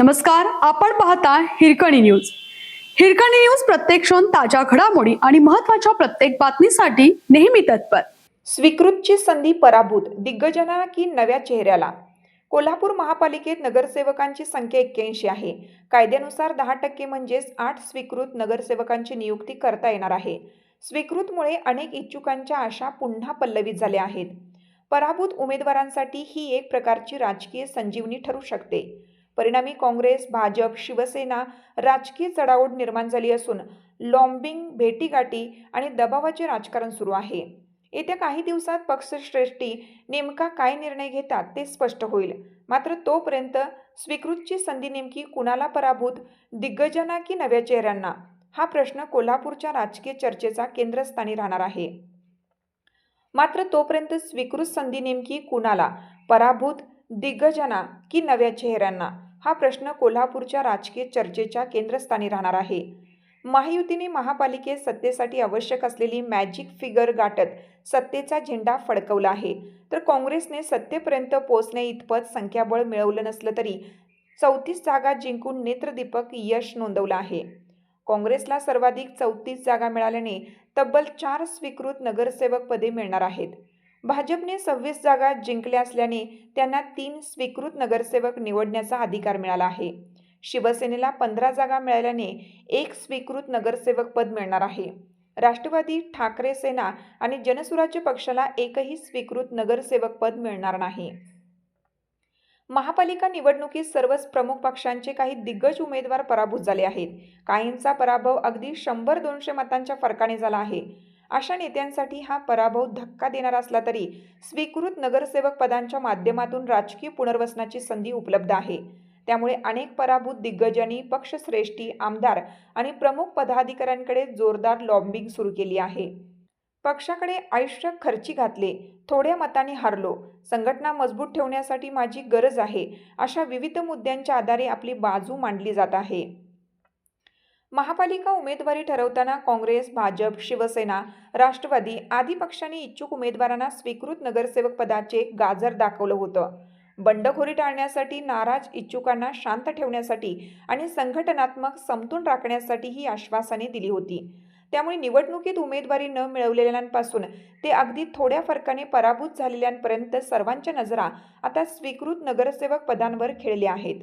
नमस्कार, आपण पाहता हिरकणी न्यूज. हिरकणी न्यूज प्रत्येक क्षण ताज्या घडामोडी आणि महत्त्वाच्या प्रत्येक बातमीसाठी नेहमी तत्पर. स्वीकृतची संधी पराभूत, दिग्गजांना की नव्या चेहऱ्याला. कोल्हापूर महापालिकेत नगरसेवकांची संख्या 81 आहे. कायद्यानुसार 10% म्हणजेच 8 स्वीकृत नगरसेवकांची नियुक्ती करता येणार आहे. स्वीकृतमुळे अनेक इच्छुकांच्या आशा पुन्हा पल्लवित झाल्या आहेत. पराभूत उमेदवारांसाठी ही एक प्रकारची राजकीय संजीवनी ठरू शकते. परिणामी काँग्रेस, भाजप, शिवसेना राजकीय चढाओढ निर्माण झाली असून लॉबिंग, भेटीगाठी आणि दबावाचे राजकारण सुरू आहे. येत्या काही दिवसात पक्षश्रेष्ठी नेमका काय निर्णय घेतात ते स्पष्ट होईल. मात्र तोपर्यंत स्वीकृतची संधी नेमकी कुणाला पराभूत, दिग्गजांना की नव्या चेहऱ्यांना, हा प्रश्न कोल्हापूरच्या राजकीय चर्चेचा केंद्रस्थानी राहणार आहे. मात्र तोपर्यंत स्वीकृत संधी नेमकी कुणाला पराभूत, दिग्गजांना की नव्या चेहऱ्यांना, हा प्रश्न कोल्हापूरच्या राजकीय चर्चेच्या केंद्रस्थानी राहणार आहे. महायुतीने महापालिकेत सत्तेसाठी आवश्यक असलेली मॅजिक फिगर गाठत सत्तेचा झेंडा फडकवला आहे, तर काँग्रेसने सत्तेपर्यंत पोहोचणे इतपत संख्याबळ मिळवलं नसलं तरी 34 जागा जिंकून नेत्रदीपक यश नोंदवलं आहे. काँग्रेसला सर्वाधिक 34 जागा मिळाल्याने तब्बल 4 स्वीकृत नगरसेवक पदे मिळणार आहेत. भाजपने 26 जागा जिंकल्या असल्याने त्यांना 3 स्वीकृत नगरसेवक निवडण्याचा अधिकार मिळाला आहे. शिवसेनेला 15 जागा मिळाल्याने 1 स्वीकृत नगरसेवक पद मिळणार आहे. राष्ट्रवादी, ठाकरे सेना आणि जनसुराज्य पक्षाला एकही स्वीकृत नगरसेवक पद मिळणार नाही. महापालिका निवडणुकीत सर्वच प्रमुख पक्षांचे काही दिग्गज उमेदवार पराभूत झाले आहेत. काहींचा पराभव अगदी 100-200 मतांच्या फरकाने झाला आहे. अशा नेत्यांसाठी हा पराभव धक्का देणारा असला तरी स्वीकृत नगरसेवक पदांच्या माध्यमातून राजकीय पुनर्वसनाची संधी उपलब्ध आहे. त्यामुळे अनेक पराभूत दिग्गजांनी पक्षश्रेष्ठी, आमदार आणि प्रमुख पदाधिकाऱ्यांकडे जोरदार लॉबिंग सुरू केली आहे. पक्षाकडे आयुष्य खर्ची घातले, थोड्या मतांनी हारलो, संघटना मजबूत ठेवण्यासाठी माझी गरज आहे, अशा विविध मुद्द्यांच्या आधारे आपली बाजू मांडली जात आहे. महापालिका उमेदवारी ठरवताना काँग्रेस, भाजप, शिवसेना, राष्ट्रवादी आदी पक्षांनी इच्छुक उमेदवारांना स्वीकृत नगरसेवक पदाचे गाजर दाखवलं होतं. बंडखोरी टाळण्यासाठी, नाराज इच्छुकांना शांत ठेवण्यासाठी आणि संघटनात्मक समतोल राखण्यासाठी ही आश्वासने दिली होती. त्यामुळे निवडणुकीत उमेदवारी न मिळवलेल्यांपासून ते अगदी थोड्या फरकाने पराभूत झालेल्यांपर्यंत सर्वांच्या नजरा आता स्वीकृत नगरसेवक पदांवर खेळल्या आहेत.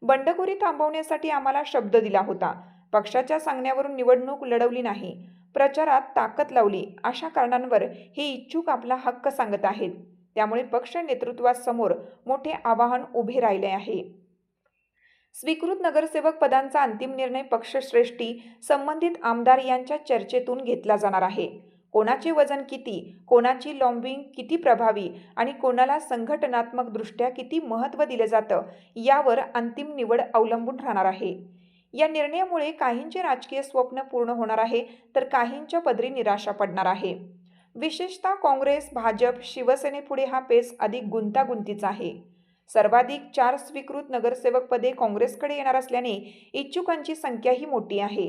बंडखोरी थांबवण्यासाठी आम्हाला शब्द दिला होता, पक्षाच्या सांगण्यावरून निवडणूक लढवली नाही, प्रचारात ताकद लावली, अशा कारणांवर हे इच्छुक आपला हक्क सांगत आहेत. त्यामुळे पक्ष नेतृत्वासमोर मोठे आव्हान उभे राहिले आहे. स्वीकृत नगरसेवक पदांचा अंतिम निर्णय पक्षश्रेष्ठी, संबंधित आमदार यांच्या चर्चेतून घेतला जाणार आहे. कोणाचे वजन किती, कोणाची लॉबिंग किती प्रभावी आणि कोणाला संघटनात्मक दृष्ट्या किती महत्त्व दिले जातं, यावर अंतिम निवड अवलंबून राहणार आहे. या निर्णयामुळे काहींचे राजकीय स्वप्न पूर्ण होणार आहे, तर काहींच्या पदरी निराशा पडणार आहे. विशेषतः काँग्रेस, भाजप, शिवसेनेपुढे हा पेच अधिक गुंतागुंतीचा आहे. सर्वाधिक 4 स्वीकृत नगरसेवक पदे काँग्रेसकडे येणार असल्याने इच्छुकांची संख्याही मोठी आहे.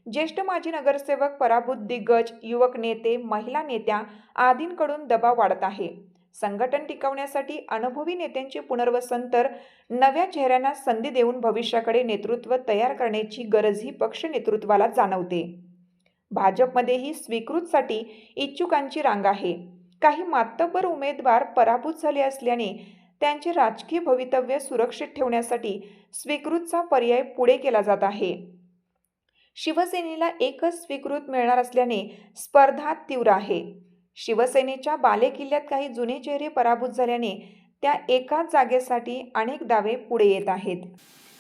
ज्येष्ठ माजी नगरसेवक, पराभूत दिग्गज, युवक नेते, महिला नेत्या आदींकडून दबाव वाढत आहे. संघटन टिकवण्यासाठी अनुभवी नेत्यांचे पुनर्वसन तर नव्या चेहऱ्यांना संधी देऊन भविष्याकडे नेतृत्व तयार करण्याची गरजही पक्ष नेतृत्वाला जाणवते. भाजपमध्येही स्वीकृतसाठी इच्छुकांची रांग आहे. काही मातब्बर उमेदवार पराभूत झाले असल्याने त्यांचे राजकीय भवितव्य सुरक्षित ठेवण्यासाठी स्वीकृतचा पर्याय पुढे केला जात आहे. शिवसेनेला एकच स्वीकृत मिळणार असल्याने स्पर्धा तीव्र आहे. शिवसेनेच्या बालेकिल्ल्यात काही जुने चेहरे पराभूत झाल्याने त्या एकाच जागेसाठी अनेक दावे पुढे येत आहेत.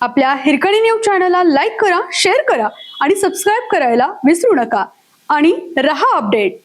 आपल्या हिरकणी न्यूज चॅनलला लाईक करा, शेअर करा आणि सबस्क्राईब करायला विसरू नका. आणि रहा अपडेट.